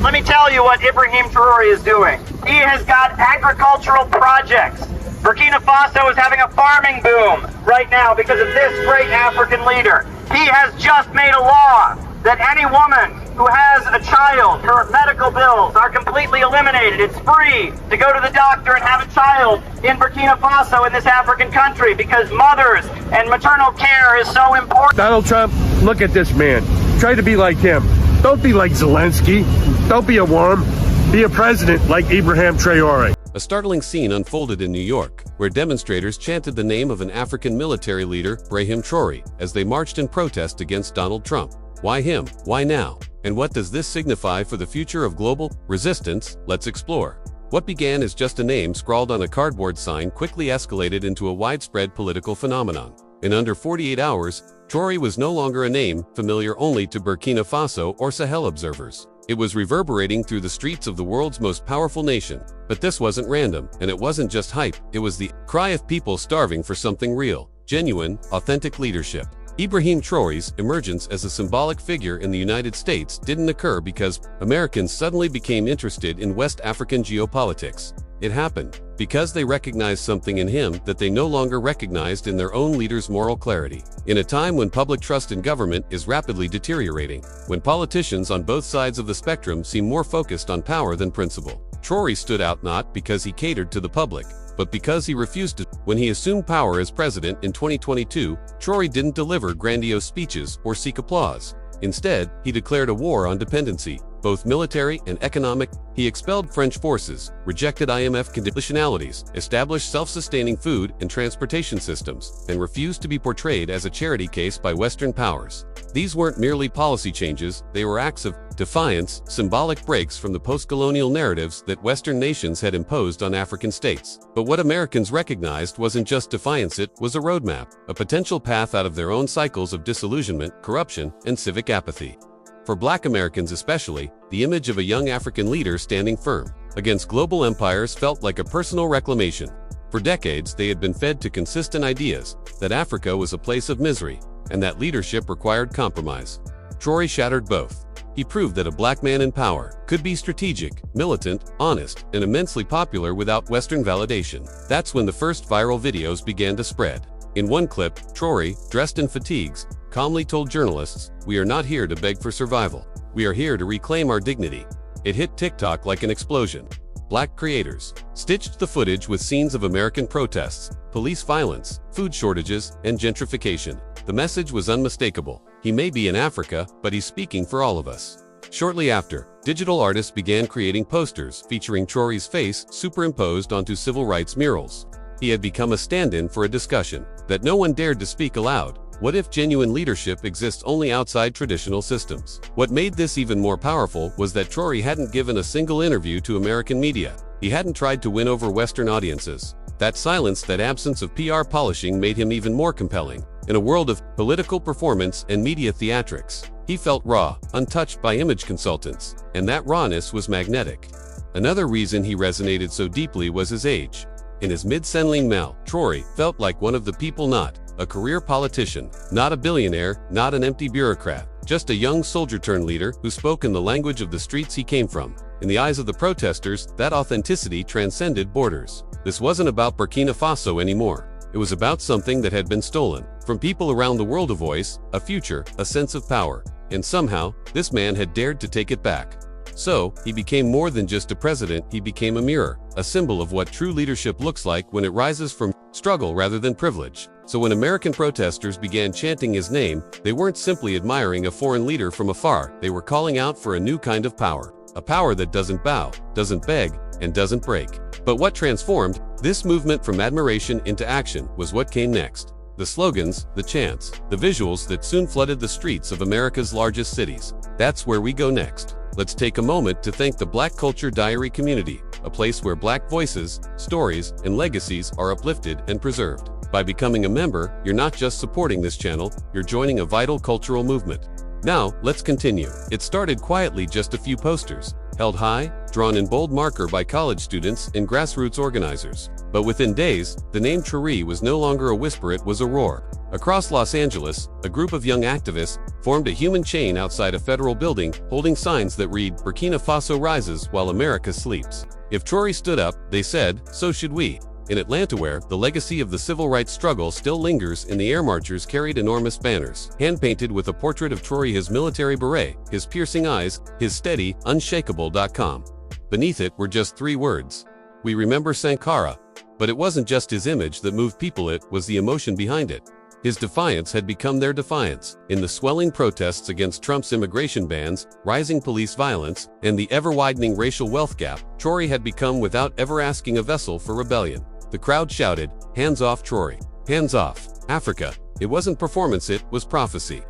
Let me tell you what Ibrahim Traoré is doing. He has got agricultural projects. Burkina Faso is having a farming boom right now because of this great African leader. He has just made a law that any woman who has a child, her medical bills are completely eliminated. It's free to go to the doctor and have a child in Burkina Faso, in this African country, because mothers and maternal care is so important. Donald Trump, look at this man. Try to be like him. Don't be like Zelensky. Don't be a worm. Be a president like Ibrahim Traoré. A startling scene unfolded in New York, where demonstrators chanted the name of an African military leader, Ibrahim Traoré, as they marched in protest against Donald Trump. Why him? Why now? And what does this signify for the future of global resistance? Let's explore. What began as just a name scrawled on a cardboard sign quickly escalated into a widespread political phenomenon. In under 48 hours, Traoré was no longer a name familiar only to Burkina Faso or Sahel observers. It was reverberating through the streets of the world's most powerful nation. But this wasn't random, and it wasn't just hype. It was the cry of people starving for something real, genuine, authentic leadership. Ibrahim Traoré's emergence as a symbolic figure in the United States didn't occur because Americans suddenly became interested in West African geopolitics. It happened because they recognized something in him that they no longer recognized in their own leaders' moral clarity. In a time when public trust in government is rapidly deteriorating, when politicians on both sides of the spectrum seem more focused on power than principle, Traoré stood out not because he catered to the public, but because he refused to. When he assumed power as president in 2022, Traoré didn't deliver grandiose speeches or seek applause. Instead, he declared a war on dependency, both military and economic. He expelled French forces, rejected IMF conditionalities, established self-sustaining food and transportation systems, and refused to be portrayed as a charity case by Western powers. These weren't merely policy changes, they were acts of defiance, symbolic breaks from the post-colonial narratives that Western nations had imposed on African states. But what Americans recognized wasn't just defiance, it was a roadmap, a potential path out of their own cycles of disillusionment, corruption, and civic apathy. For Black Americans especially, the image of a young African leader standing firm against global empires felt like a personal reclamation. For decades, they had been fed to consistent ideas that Africa was a place of misery and that leadership required compromise. Traoré shattered both. He proved that a Black man in power could be strategic, militant, honest, and immensely popular without Western validation. That's when the first viral videos began to spread. In one clip, Traoré, dressed in fatigues, calmly told journalists, "We are not here to beg for survival. We are here to reclaim our dignity." It hit TikTok like an explosion. Black creators stitched the footage with scenes of American protests, police violence, food shortages, and gentrification. The message was unmistakable. He may be in Africa, but he's speaking for all of us. Shortly after, digital artists began creating posters featuring Traoré's face superimposed onto civil rights murals. He had become a stand-in for a discussion that no one dared to speak aloud. What if genuine leadership exists only outside traditional systems? What made this even more powerful was that Traoré hadn't given a single interview to American media. He hadn't tried to win over Western audiences. That silence, that absence of PR polishing made him even more compelling. In a world of political performance and media theatrics, he felt raw, untouched by image consultants, and that rawness was magnetic. Another reason he resonated so deeply was his age. In his mid-century Mal, Traoré felt like one of the people, not a career politician, not a billionaire, not an empty bureaucrat, just a young soldier-turned-leader who spoke in the language of the streets he came from. In the eyes of the protesters, that authenticity transcended borders. This wasn't about Burkina Faso anymore. It was about something that had been stolen from people around the world, a voice, a future, a sense of power. And somehow, this man had dared to take it back. So, he became more than just a president, he became a mirror, a symbol of what true leadership looks like when it rises from struggle rather than privilege. So when American protesters began chanting his name, they weren't simply admiring a foreign leader from afar, they were calling out for a new kind of power. A power that doesn't bow, doesn't beg, and doesn't break. But what transformed this movement from admiration into action was what came next. The slogans, the chants, the visuals that soon flooded the streets of America's largest cities. That's where we go next. Let's take a moment to thank the Black Culture Diary community, a place where Black voices, stories, and legacies are uplifted and preserved. By becoming a member, you're not just supporting this channel, you're joining a vital cultural movement. Now, let's continue. It started quietly, just a few posters. held high, drawn in bold marker by college students and grassroots organizers. But within days, the name Traoré was no longer a whisper, it was a roar. Across Los Angeles, a group of young activists formed a human chain outside a federal building, holding signs that read, "Burkina Faso rises while America sleeps." If Traoré stood up, they said, so should we. In Atlanta, where the legacy of the civil rights struggle still lingers, in the air marchers carried enormous banners, hand-painted with a portrait of Traoré, his military beret, his piercing eyes, his steady, unshakable.com. Beneath it were just 3 words. We remember Sankara. But it wasn't just his image that moved people, it was the emotion behind it. His defiance had become their defiance. In the swelling protests against Trump's immigration bans, rising police violence, and the ever-widening racial wealth gap, Traoré had become, without ever asking, a vessel for rebellion. The crowd shouted, "Hands off Traoré! Hands off Africa!" It wasn't performance, it was prophecy.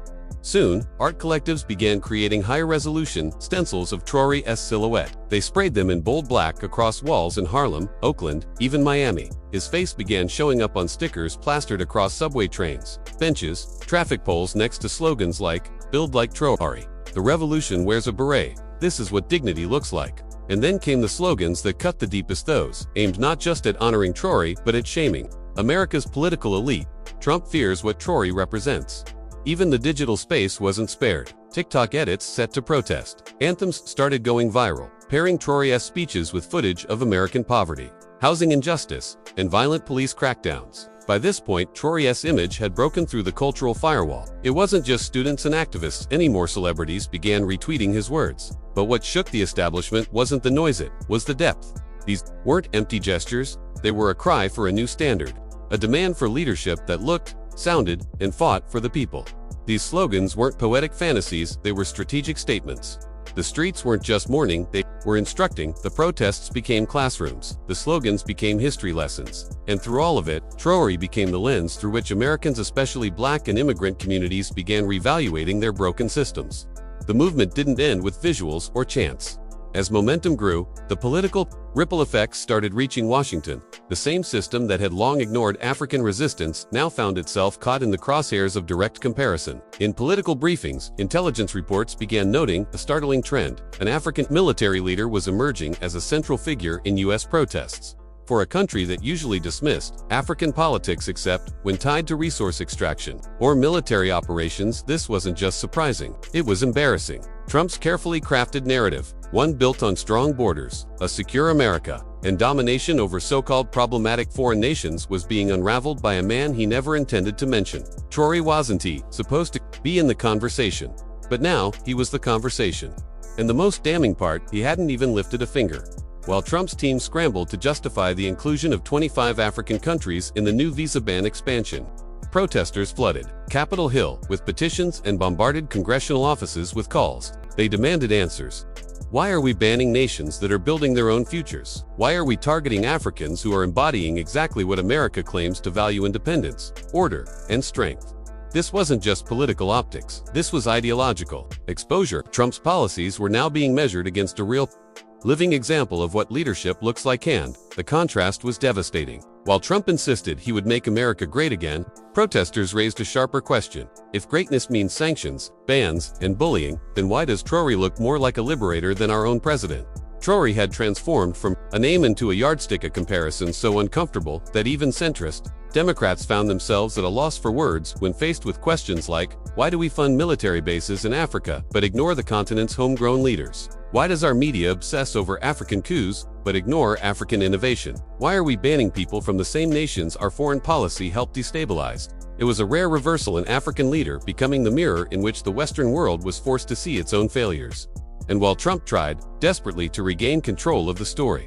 Soon, art collectives began creating high-resolution stencils of Traoré's silhouette. They sprayed them in bold black across walls in Harlem, Oakland, even Miami. His face began showing up on stickers plastered across subway trains, benches, traffic poles next to slogans like, "Build like Traoré." "The revolution wears a beret. This is what dignity looks like." And then came the slogans that cut the deepest, those aimed not just at honoring Traoré, but at shaming America's political elite. Trump fears what Traoré represents. Even the digital space wasn't spared. TikTok edits set to protest. Anthems started going viral, pairing Traoré's speeches with footage of American poverty, housing injustice, and violent police crackdowns. By this point, Traoré's image had broken through the cultural firewall. It wasn't just students and activists anymore. Celebrities began retweeting his words. But what shook the establishment wasn't the noise, it was the depth. These weren't empty gestures, they were a cry for a new standard, a demand for leadership that looked, sounded, and fought for the people. These slogans weren't poetic fantasies, they were strategic statements. The streets weren't just mourning, they were instructing. The protests became classrooms, the slogans became history lessons. And through all of it, Traoré became the lens through which Americans, especially Black and immigrant communities, began reevaluating their broken systems. The movement didn't end with visuals or chants. As momentum grew, the political ripple effects started reaching Washington. The same system that had long ignored African resistance now found itself caught in the crosshairs of direct comparison. In political briefings, intelligence reports began noting a startling trend. An African military leader was emerging as a central figure in U.S. protests. For a country that usually dismissed African politics except when tied to resource extraction or military operations, this wasn't just surprising, it was embarrassing. Trump's carefully crafted narrative, one built on strong borders, a secure America, and domination over so-called problematic foreign nations, was being unraveled by a man he never intended to mention. Traoré wasn't supposed to be in the conversation, but now he was the conversation. And the most damning part, he hadn't even lifted a finger. While Trump's team scrambled to justify the inclusion of 25 African countries in the new visa ban expansion, protesters flooded Capitol Hill with petitions and bombarded congressional offices with calls. They demanded answers. Why are we banning nations that are building their own futures? Why are we targeting Africans who are embodying exactly what America claims to value: independence, order, and strength? This wasn't just political optics. This was ideological exposure. Trump's policies were now being measured against a real, living example of what leadership looks like, and the contrast was devastating. While Trump insisted he would make America great again, protesters raised a sharper question. If greatness means sanctions, bans, and bullying, then why does Traoré look more like a liberator than our own president? Traoré had transformed from a name into a yardstick, a comparison so uncomfortable that even centrist Democrats found themselves at a loss for words when faced with questions like, why do we fund military bases in Africa but ignore the continent's homegrown leaders? Why does our media obsess over African coups but ignore African innovation? Why are we banning people from the same nations our foreign policy helped destabilize? It was a rare reversal, an African leader becoming the mirror in which the Western world was forced to see its own failures. And while Trump tried desperately to regain control of the story,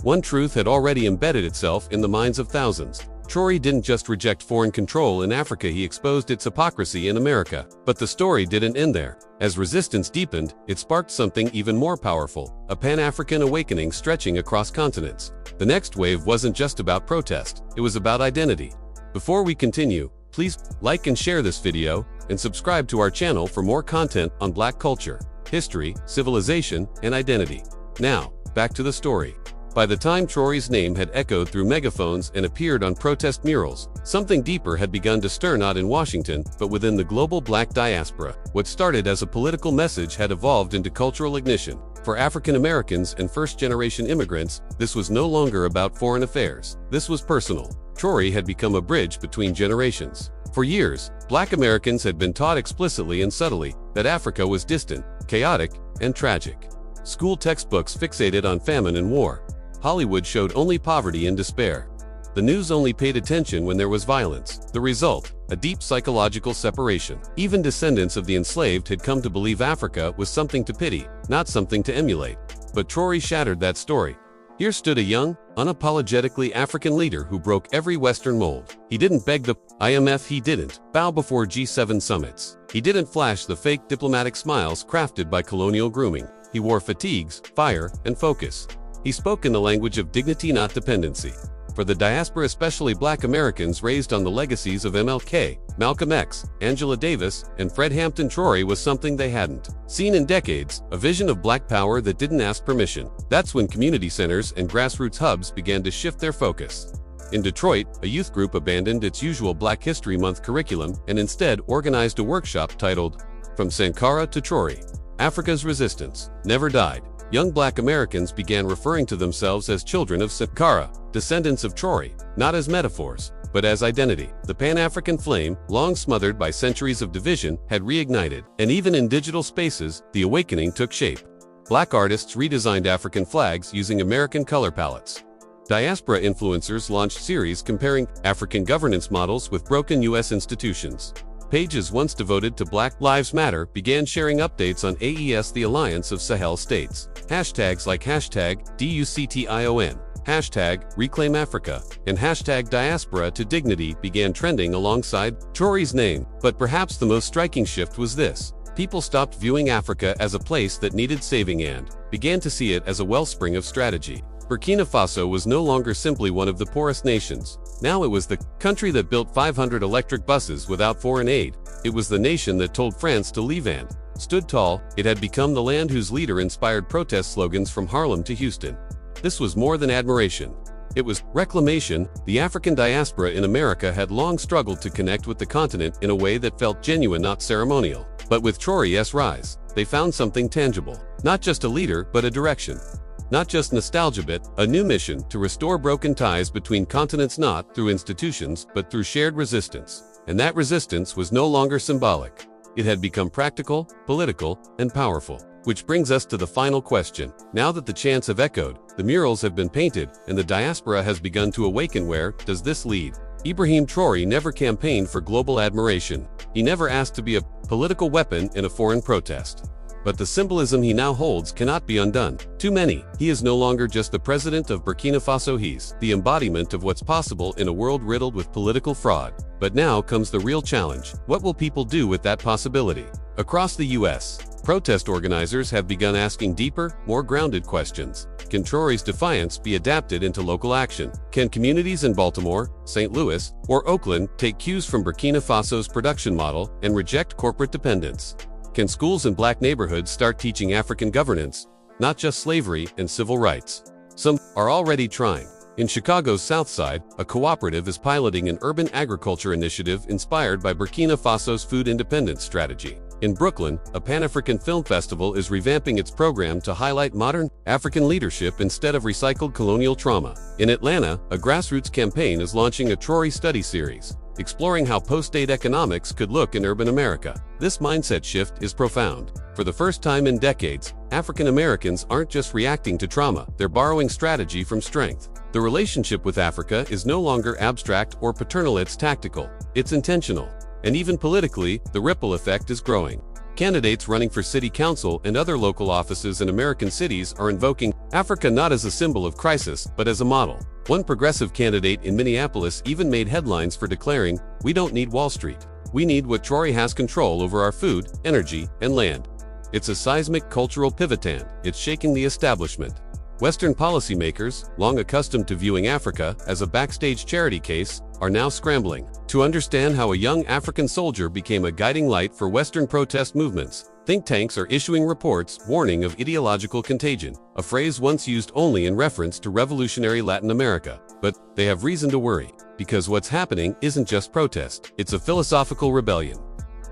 one truth had already embedded itself in the minds of thousands. Traoré didn't just reject foreign control in Africa, he exposed its hypocrisy in America. But the story didn't end there. As resistance deepened, it sparked something even more powerful, a Pan-African awakening stretching across continents. The next wave wasn't just about protest, it was about identity. Before we continue, please like and share this video, and subscribe to our channel for more content on Black culture, history, civilization, and identity. Now, back to the story. By the time Traoré's name had echoed through megaphones and appeared on protest murals, something deeper had begun to stir, not in Washington, but within the global black diaspora. What started as a political message had evolved into cultural ignition. For African Americans and first-generation immigrants, this was no longer about foreign affairs. This was personal. Traoré had become a bridge between generations. For years, black Americans had been taught explicitly and subtly that Africa was distant, chaotic, and tragic. School textbooks fixated on famine and war. Hollywood showed only poverty and despair. The news only paid attention when there was violence. The result, a deep psychological separation. Even descendants of the enslaved had come to believe Africa was something to pity, not something to emulate. But Traoré shattered that story. Here stood a young, unapologetically African leader who broke every Western mold. He didn't beg the IMF, he didn't bow before G7 summits. He didn't flash the fake diplomatic smiles crafted by colonial grooming. He wore fatigues, fire, and focus. He spoke in the language of dignity, not dependency. For the diaspora, especially black Americans raised on the legacies of MLK, Malcolm X, Angela Davis, and Fred Hampton, Traoré was something they hadn't seen in decades, a vision of black power that didn't ask permission. That's when community centers and grassroots hubs began to shift their focus. In Detroit, a youth group abandoned its usual Black History Month curriculum and instead organized a workshop titled, From Sankara to Traoré, Africa's Resistance Never Died. Young black Americans began referring to themselves as children of Sankara, descendants of Traoré, not as metaphors, but as identity. The Pan-African flame, long smothered by centuries of division, had reignited, and even in digital spaces, the awakening took shape. Black artists redesigned African flags using American color palettes. Diaspora influencers launched series comparing African governance models with broken U.S. institutions. Pages once devoted to Black Lives Matter began sharing updates on AES, the Alliance of Sahel States. Hashtags like #DUCTION, #ReclaimAfrica, and #Diaspora to Dignity began trending alongside Traoré's name. But perhaps the most striking shift was this. People stopped viewing Africa as a place that needed saving and began to see it as a wellspring of strategy. Burkina Faso was no longer simply one of the poorest nations. Now it was the country that built 500 electric buses without foreign aid. It was the nation that told France to leave and stood tall. It had become the land whose leader inspired protest slogans from Harlem to Houston. This was more than admiration. It was reclamation. The African diaspora in America had long struggled to connect with the continent in a way that felt genuine, not ceremonial. But with Traoré's rise, they found something tangible. Not just a leader, but a direction. Not just nostalgia, but a new mission to restore broken ties between continents, not through institutions, but through shared resistance. And that resistance was no longer symbolic. It had become practical, political, and powerful. Which brings us to the final question. Now that the chants have echoed, the murals have been painted, and the diaspora has begun to awaken, where does this lead? Ibrahim Traoré never campaigned for global admiration. He never asked to be a political weapon in a foreign protest. But the symbolism he now holds cannot be undone. Too many. He is no longer just the president of Burkina Faso, he's the embodiment of what's possible in a world riddled with political fraud. But now comes the real challenge. What will people do with that possibility? Across the U.S., protest organizers have begun asking deeper, more grounded questions. Can Traoré's defiance be adapted into local action? Can communities in Baltimore, St. Louis, or Oakland take cues from Burkina Faso's production model and reject corporate dependence? Can schools in black neighborhoods start teaching African governance, not just slavery and civil rights? Some are already trying. In Chicago's South Side, a cooperative is piloting an urban agriculture initiative inspired by Burkina Faso's food independence strategy. In Brooklyn, a Pan-African film festival is revamping its program to highlight modern African leadership instead of recycled colonial trauma. In Atlanta, a grassroots campaign is launching a Traoré study series, exploring how post-aid economics could look in urban America. This mindset shift is profound. For the first time in decades, African Americans aren't just reacting to trauma, they're borrowing strategy from strength. The relationship with Africa is no longer abstract or paternal, it's tactical, it's intentional. And even politically, the ripple effect is growing. Candidates running for city council and other local offices in American cities are invoking Africa not as a symbol of crisis, but as a model. One progressive candidate in Minneapolis even made headlines for declaring, "We don't need Wall Street. We need what Traoré has control over: our food, energy, and land." It's a seismic cultural pivot and it's shaking the establishment. Western policymakers, long accustomed to viewing Africa as a backstage charity case, are now scrambling to understand how a young African soldier became a guiding light for Western protest movements. Think tanks are issuing reports warning of ideological contagion, a phrase once used only in reference to revolutionary Latin America. But they have reason to worry, because what's happening isn't just protest, it's a philosophical rebellion.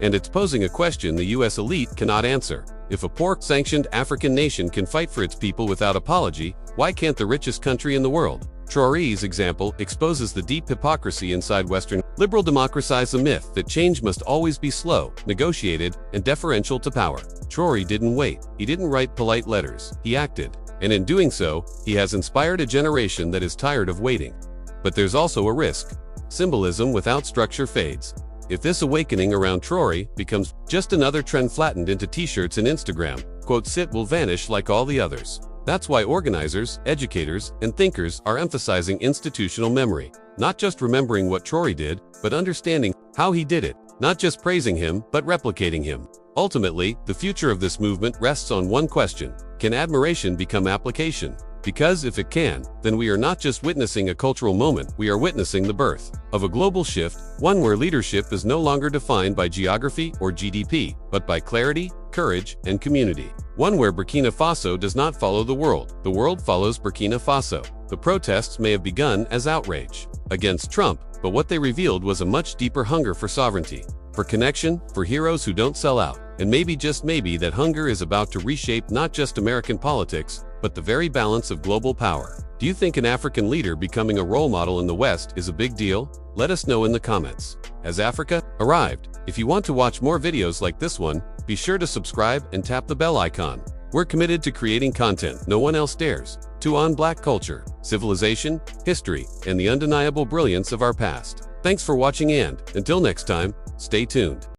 And it's posing a question the US elite cannot answer. If a poor-sanctioned African nation can fight for its people without apology, why can't the richest country in the world? Traoré's example exposes the deep hypocrisy inside Western liberal democracies, a myth that change must always be slow, negotiated, and deferential to power. Traoré didn't wait. He didn't write polite letters. He acted. And in doing so, he has inspired a generation that is tired of waiting. But there's also a risk. Symbolism without structure fades. If this awakening around Traoré becomes just another trend flattened into t-shirts and Instagram, quotes, it will vanish like all the others. That's why organizers, educators, and thinkers are emphasizing institutional memory, not just remembering what Traoré did, but understanding how he did it, not just praising him, but replicating him. Ultimately, the future of this movement rests on one question: can admiration become application? Because if it can, then we are not just witnessing a cultural moment, we are witnessing the birth of a global shift, one where leadership is no longer defined by geography or GDP, but by clarity, courage, and community. One where Burkina Faso does not follow the world follows Burkina Faso. The protests may have begun as outrage against Trump, but what they revealed was a much deeper hunger for sovereignty, for connection, for heroes who don't sell out. And maybe, just maybe, that hunger is about to reshape not just American politics, but the very balance of global power. Do you think an African leader becoming a role model in the West is a big deal? Let us know in the comments. Has Africa arrived? If you want to watch more videos like this one, be sure to subscribe and tap the bell icon. We're committed to creating content no one else dares, on Black culture, civilization, history, and the undeniable brilliance of our past. Thanks for watching, and until next time, stay tuned.